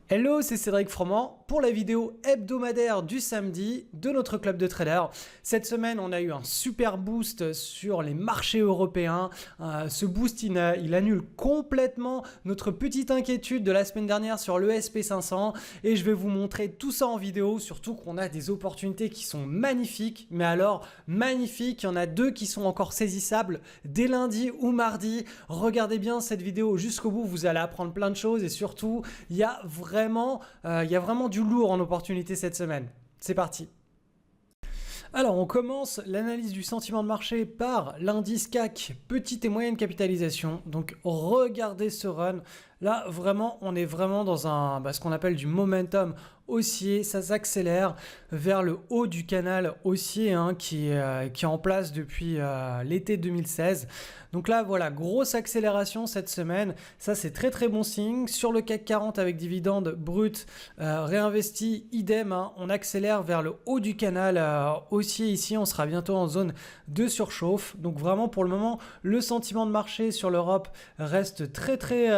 Hello, c'est Cédric Froment pour la vidéo hebdomadaire du samedi de notre club de traders. Cette semaine, on a eu un super boost sur les marchés européens. Ce boost, il annule complètement notre petite inquiétude de la semaine dernière sur le SP500 et je vais vous montrer tout ça en vidéo, surtout qu'on a des opportunités qui sont magnifiques, mais alors magnifiques, il y en a deux qui sont encore saisissables dès lundi ou mardi. Regardez bien cette vidéo jusqu'au bout, vous allez apprendre plein de choses et surtout, il y a vraiment du lourd en opportunité cette semaine. C'est parti. Alors, on commence l'analyse du sentiment de marché par l'indice CAC, petite et moyenne capitalisation. Donc, regardez ce run. Là, vraiment, on est vraiment dans ce qu'on appelle du momentum haussier. Ça s'accélère vers le haut du canal haussier qui est en place depuis l'été 2016. Donc là, voilà, grosse accélération cette semaine. Ça, c'est très très bon signe. Sur le CAC 40 avec dividende brut réinvesti, idem. On accélère vers le haut du canal haussier ici. On sera bientôt en zone de surchauffe. Donc vraiment, pour le moment, le sentiment de marché sur l'Europe reste très très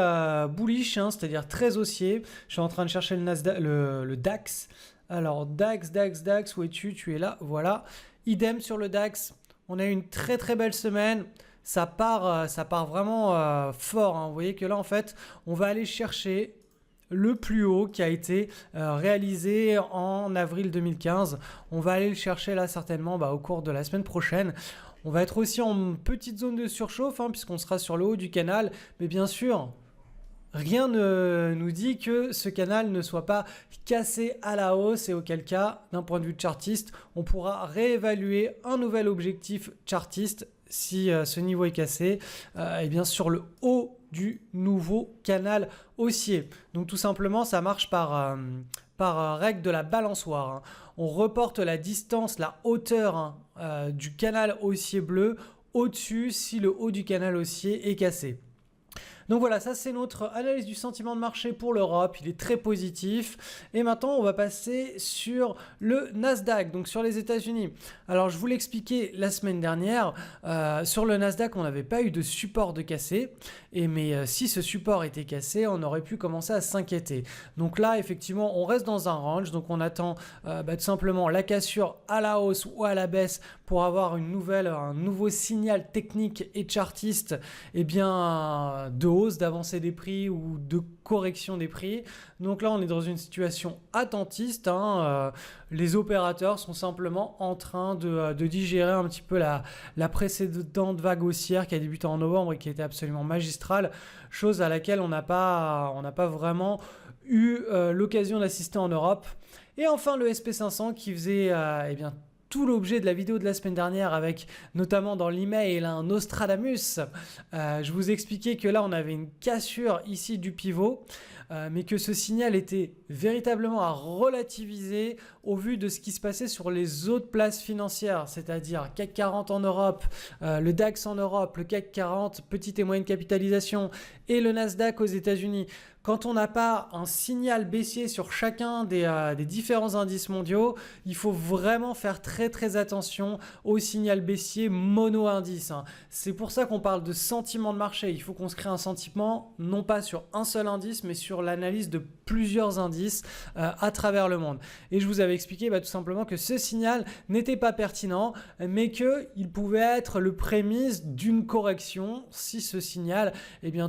bullish, c'est-à-dire très haussier. Je suis en train de chercher le Nasdaq, le DAX. Alors DAX, où es-tu? Tu es là, voilà. Idem sur le DAX. On a eu une très très belle semaine. Ça part vraiment fort. Vous voyez que là, en fait, on va aller chercher le plus haut qui a été réalisé en avril 2015. On va aller le chercher là certainement au cours de la semaine prochaine. On va être aussi en petite zone de surchauffe puisqu'on sera sur le haut du canal. Mais bien sûr, rien ne nous dit que ce canal ne soit pas cassé à la hausse et auquel cas, d'un point de vue chartiste, on pourra réévaluer un nouvel objectif chartiste si ce niveau est cassé, et bien sur le haut du nouveau canal haussier. Donc tout simplement, ça marche par règle de la balançoire. On reporte la distance, la hauteur du canal haussier bleu au-dessus si le haut du canal haussier est cassé. Donc voilà, ça c'est notre analyse du sentiment de marché pour l'Europe, il est très positif. Et maintenant on va passer sur le Nasdaq, donc sur les États-Unis. Alors je vous l'expliquais la semaine dernière, sur le Nasdaq on n'avait pas eu de support de cassé, mais si ce support était cassé, on aurait pu commencer à s'inquiéter. Donc là effectivement on reste dans un range, donc on attend tout simplement la cassure à la hausse ou à la baisse pour avoir un nouveau signal technique et chartiste de hausse, d'avancée des prix ou de correction des prix. Donc là, on est dans une situation attentiste. Les opérateurs sont simplement en train de digérer un petit peu la précédente vague haussière qui a débuté en novembre et qui était absolument magistrale, chose à laquelle on n'a pas vraiment eu l'occasion d'assister en Europe. Et enfin, le SP500 qui faisait tout l'objet de la vidéo de la semaine dernière avec notamment dans l'email un Nostradamus. Je vous expliquais que là on avait une cassure ici du pivot, mais que ce signal était véritablement à relativiser au vu de ce qui se passait sur les autres places financières, c'est-à-dire CAC 40 en Europe, le DAX en Europe, le CAC 40 petite et moyenne capitalisation et le Nasdaq aux États-Unis. Quand on n'a pas un signal baissier sur chacun des différents indices mondiaux, il faut vraiment faire très très attention au signal baissier mono-indice. C'est pour ça qu'on parle de sentiment de marché. Il faut qu'on se crée un sentiment non pas sur un seul indice, mais sur l'analyse de plusieurs indices à travers le monde. Et je vous avais expliqué tout simplement que ce signal n'était pas pertinent, mais qu'il pouvait être le prémisse d'une correction si ce signal,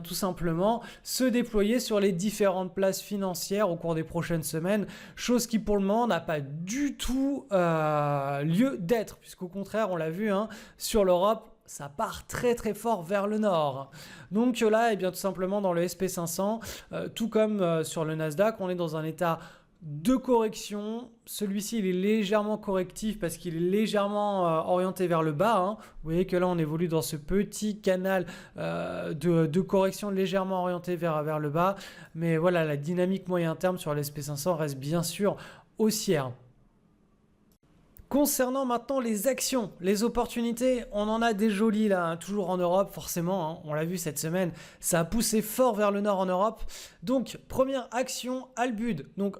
tout simplement, se déployait sur les différentes places financières au cours des prochaines semaines, chose qui pour le moment n'a pas du tout lieu d'être, puisqu'au contraire, on l'a vu sur l'Europe, ça part très très fort vers le nord. Donc là, tout simplement dans le SP500, tout comme sur le Nasdaq, on est dans un état de correction. Celui-ci il est légèrement correctif parce qu'il est légèrement orienté vers le bas. Vous voyez que là on évolue dans ce petit canal de correction légèrement orienté vers le bas. Mais voilà, la dynamique moyen terme sur l'SP500 reste bien sûr haussière. Concernant maintenant les actions, les opportunités, on en a des jolies là, toujours en Europe forcément, on l'a vu cette semaine, ça a poussé fort vers le nord en Europe. Donc première action, Albud. Donc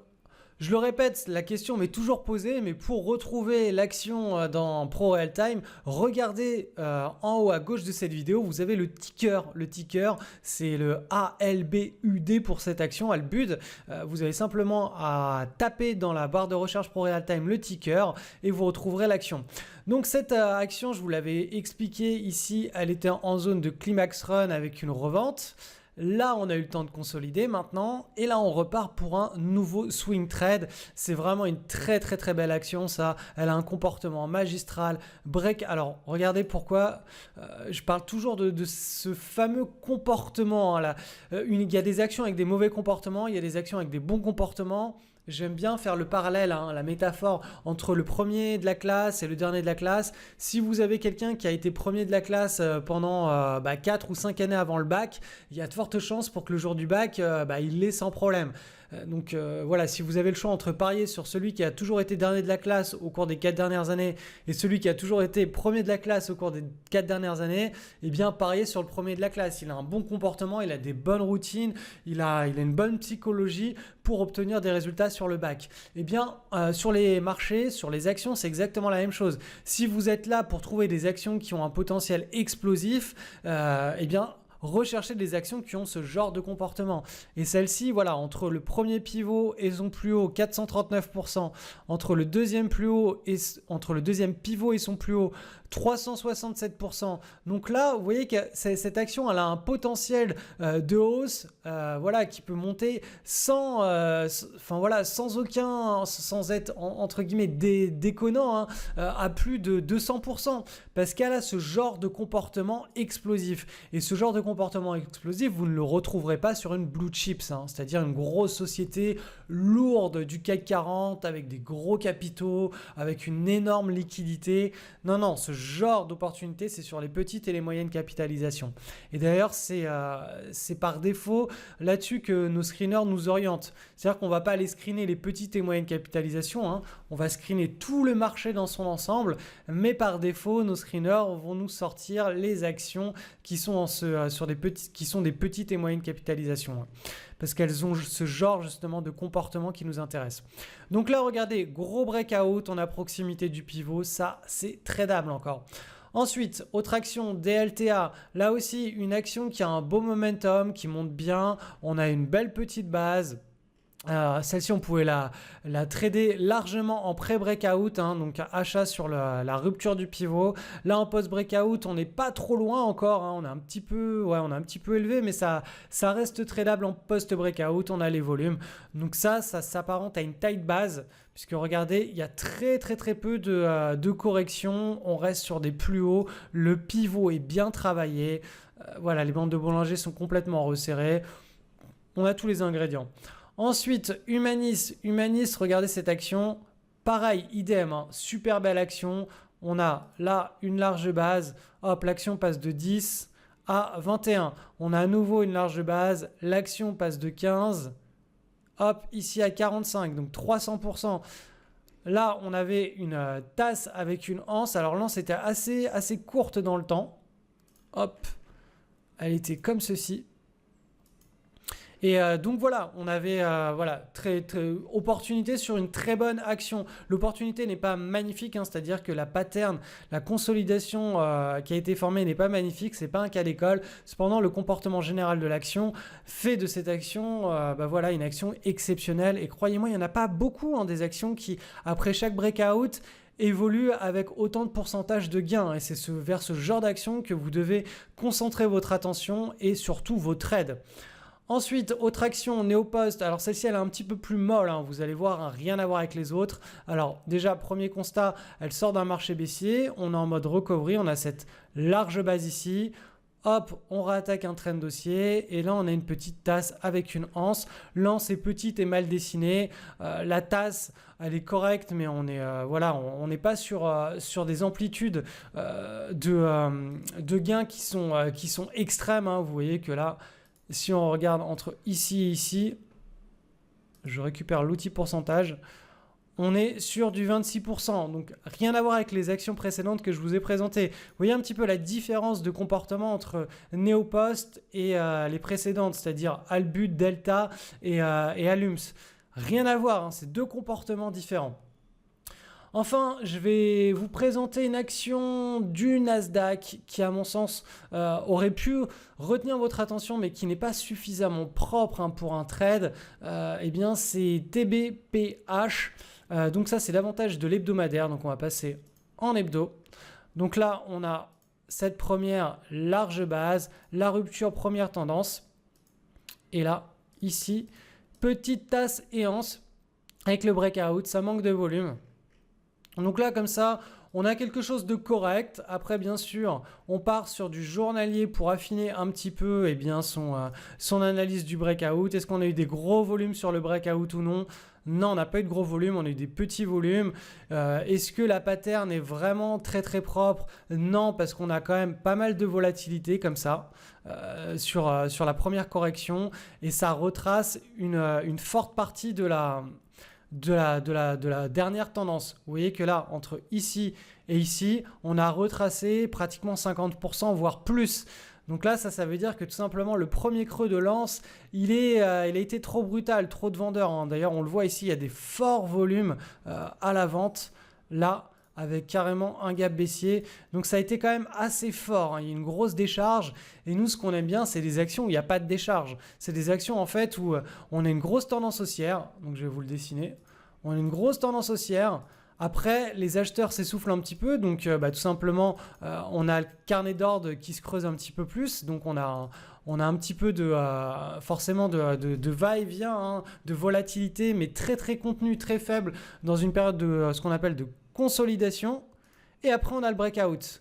Je le répète, la question m'est toujours posée, mais pour retrouver l'action dans Pro Real Time, regardez en haut à gauche de cette vidéo, vous avez le ticker. Le ticker, c'est le ALBUD pour cette action, ALBUD. Vous avez simplement à taper dans la barre de recherche Pro Real Time le ticker et vous retrouverez l'action. Donc cette action, je vous l'avais expliqué ici, elle était en zone de climax run avec une revente. Là, on a eu le temps de consolider maintenant et là, on repart pour un nouveau swing trade. C'est vraiment une très belle action, ça. Elle a un comportement magistral. Break. Alors, regardez pourquoi je parle toujours de ce fameux comportement là. Il y a des actions avec des mauvais comportements, il y a des actions avec des bons comportements. J'aime bien faire le parallèle, la métaphore entre le premier de la classe et le dernier de la classe. Si vous avez quelqu'un qui a été premier de la classe pendant 4 ou 5 années avant le bac, il y a de fortes chances pour que le jour du bac, il l'ait sans problème. Donc voilà, si vous avez le choix entre parier sur celui qui a toujours été dernier de la classe au cours des 4 dernières années et celui qui a toujours été premier de la classe au cours des 4 dernières années, eh bien pariez sur le premier de la classe. Il a un bon comportement, il a des bonnes routines, il a une bonne psychologie pour obtenir des résultats sur le bac. Eh bien sur les marchés, sur les actions, c'est exactement la même chose. Si vous êtes là pour trouver des actions qui ont un potentiel explosif, eh bien rechercher des actions qui ont ce genre de comportement. Et celle-ci, voilà, entre le premier pivot et son plus haut, 439%, entre le deuxième pivot et son plus haut, 367%. Donc là, vous voyez que cette action, elle a un potentiel de hausse, qui peut monter sans être entre guillemets déconnant, à plus de 200%, parce qu'elle a ce genre de comportement explosif. Et ce genre de comportement explosif, vous ne le retrouverez pas sur une blue chips, c'est-à-dire une grosse société lourde du CAC 40 avec des gros capitaux, avec une énorme liquidité. Non, ce genre d'opportunité, c'est sur les petites et les moyennes capitalisations. Et d'ailleurs, c'est par défaut là-dessus que nos screeners nous orientent. C'est-à-dire qu'on ne va pas aller screener les petites et moyennes capitalisations, on va screener tout le marché dans son ensemble, mais par défaut, nos screeners vont nous sortir les actions qui sont qui sont des petites et moyennes capitalisations, parce qu'elles ont ce genre justement de comportement qui nous intéresse. Donc là, regardez, gros breakout, on est à proximité du pivot, ça c'est tradable encore. Ensuite, autre action, DLTA, là aussi une action qui a un beau momentum, qui monte bien, on a une belle petite base. Celle-ci, on pouvait la trader largement en pré-breakout, donc achat sur la rupture du pivot. Là, en post-breakout, on n'est pas trop loin encore, on est un petit peu élevé, mais ça reste tradable en post-breakout. On a les volumes, donc ça s'apparente à une tight base, puisque regardez, il y a très peu de corrections. On reste sur des plus hauts, le pivot est bien travaillé. Voilà, les bandes de Bollinger sont complètement resserrées. On a tous les ingrédients. Ensuite, Humanis, regardez cette action. Pareil, idem, super belle action. On a là une large base. Hop, l'action passe de 10 à 21. On a à nouveau une large base. L'action passe de 15. Hop, ici à 45, donc 300%. Là, on avait une tasse avec une anse. Alors l'anse était assez courte dans le temps. Hop, elle était comme ceci. Et donc voilà, on avait très opportunité sur une très bonne action. L'opportunité n'est pas magnifique, c'est-à-dire que la pattern, la consolidation qui a été formée n'est pas magnifique, c'est pas un cas d'école. Cependant, le comportement général de l'action fait de cette action une action exceptionnelle. Et croyez-moi, il n'y en a pas beaucoup des actions qui, après chaque breakout, évolue avec autant de pourcentage de gains, et c'est vers ce genre d'action que vous devez concentrer votre attention et surtout vos trades. Ensuite, autre action, Neopost. Alors celle-ci, elle est un petit peu plus molle, vous allez voir, rien à voir avec les autres. Alors déjà, premier constat, elle sort d'un marché baissier, on est en mode recovery, on a cette large base ici. Hop, on réattaque un trend haussier et là on a une petite tasse avec une anse. L'anse est petite et mal dessinée. La tasse, elle est correcte, mais on n'est pas sur des amplitudes de gains qui sont extrêmes. Vous voyez que là, si on regarde entre ici et ici, je récupère l'outil pourcentage, on est sur du 26%. Donc rien à voir avec les actions précédentes que je vous ai présentées. Vous voyez un petit peu la différence de comportement entre Neopost et les précédentes, c'est-à-dire Albud, Delta et Alums. Rien à voir, hein, c'est deux comportements différents. Enfin, je vais vous présenter une action du Nasdaq qui, à mon sens, aurait pu retenir votre attention, mais qui n'est pas suffisamment propre, hein, pour un trade. Eh bien, c'est TBPH. Donc ça, c'est l'avantage de l'hebdomadaire. Donc on va passer en hebdo. Donc là, on a cette première large base, la rupture première tendance. Et là, ici, petite tasse et anse avec le breakout. Ça manque de volume. Donc là, comme ça, on a quelque chose de correct. Après, bien sûr, on part sur du journalier pour affiner un petit peu, eh bien, son analyse du breakout. Est-ce qu'on a eu des gros volumes sur le breakout ou non? Non, on n'a pas eu de gros volumes, on a eu des petits volumes. Est-ce que la pattern est vraiment très très propre? Non, parce qu'on a quand même pas mal de volatilité comme ça sur la première correction. Et ça retrace une forte partie de la dernière tendance. Vous voyez que là, entre ici et ici, on a retracé pratiquement 50%, voire plus. Donc là, ça veut dire que tout simplement, le premier creux de lance, il a été trop brutal, trop de vendeurs, hein. D'ailleurs, on le voit ici, il y a des forts volumes à la vente. Là, avec carrément un gap baissier. Donc ça a été quand même assez fort, hein. Il y a une grosse décharge. Et nous, ce qu'on aime bien, c'est des actions où il n'y a pas de décharge. C'est des actions en fait où on a une grosse tendance haussière. Donc je vais vous le dessiner. On a une grosse tendance haussière. Après, les acheteurs s'essoufflent un petit peu. Donc tout simplement, on a le carnet d'ordre qui se creuse un petit peu plus. Donc on a un petit peu forcément de va-et-vient, hein, de volatilité, mais très très contenu, très faible dans une période de ce qu'on appelle de consolidation. Et après, on a le breakout.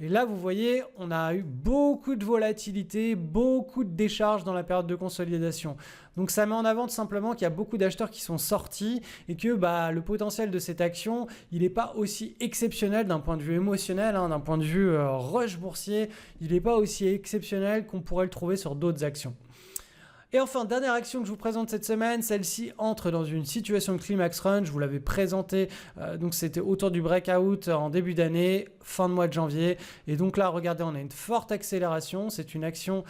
Et là, vous voyez, on a eu beaucoup de volatilité, beaucoup de décharges dans la période de consolidation. Donc ça met en avant tout simplement qu'il y a beaucoup d'acheteurs qui sont sortis et que le potentiel de cette action, il n'est pas aussi exceptionnel d'un point de vue émotionnel, hein, d'un point de vue rush boursier. Il n'est pas aussi exceptionnel qu'on pourrait le trouver sur d'autres actions. Et enfin, dernière action que je vous présente cette semaine, celle-ci entre dans une situation de climax run. Je vous l'avais présenté, donc c'était autour du breakout en début d'année, fin de mois de janvier. Et donc là, regardez, on a une forte accélération. C'est une action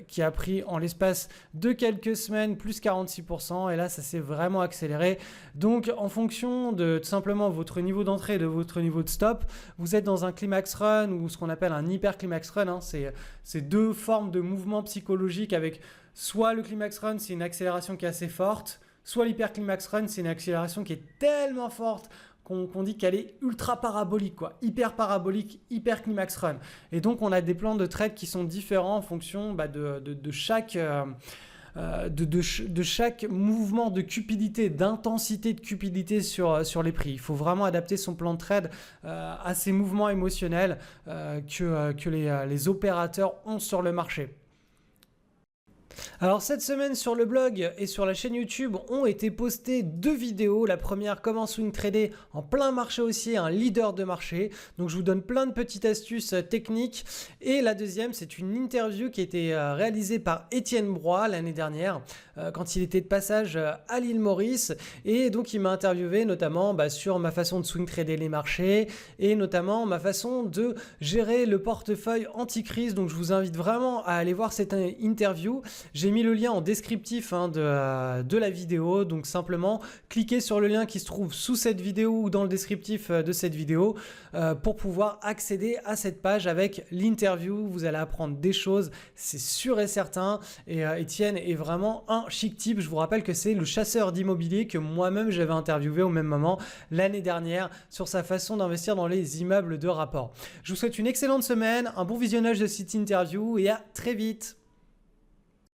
qui a pris en l'espace de quelques semaines plus 46%. Et là, ça s'est vraiment accéléré. Donc en fonction de tout simplement votre niveau d'entrée et de votre niveau de stop, vous êtes dans un climax run ou ce qu'on appelle un hyper climax run, hein. C'est deux formes de mouvements psychologiques avec soit le climax run, c'est une accélération qui est assez forte, soit l'hyper climax run, c'est une accélération qui est tellement forte qu'on dit qu'elle est ultra parabolique, quoi. Hyper parabolique, hyper climax run. Et donc, on a des plans de trade qui sont différents en fonction de chaque mouvement de cupidité, d'intensité de cupidité sur les prix. Il faut vraiment adapter son plan de trade à ces mouvements émotionnels que les opérateurs ont sur le marché. Alors cette semaine sur le blog et sur la chaîne YouTube ont été postées deux vidéos. La première, comment swing trader en plein marché haussier, un leader de marché. Donc je vous donne plein de petites astuces techniques. Et la deuxième, c'est une interview qui a été réalisée par Étienne Broye l'année dernière quand il était de passage à l'île Maurice. Et donc il m'a interviewé notamment sur ma façon de swing trader les marchés et notamment ma façon de gérer le portefeuille anti-crise. Donc je vous invite vraiment à aller voir cette interview. J'ai mis le lien en descriptif de la vidéo, donc simplement cliquez sur le lien qui se trouve sous cette vidéo ou dans le descriptif de cette vidéo pour pouvoir accéder à cette page avec l'interview. Vous allez apprendre des choses, c'est sûr et certain. Et Étienne est vraiment un chic type. Je vous rappelle que c'est le chasseur d'immobilier que moi-même j'avais interviewé au même moment l'année dernière sur sa façon d'investir dans les immeubles de rapport. Je vous souhaite une excellente semaine, un bon visionnage de cette interview et à très vite.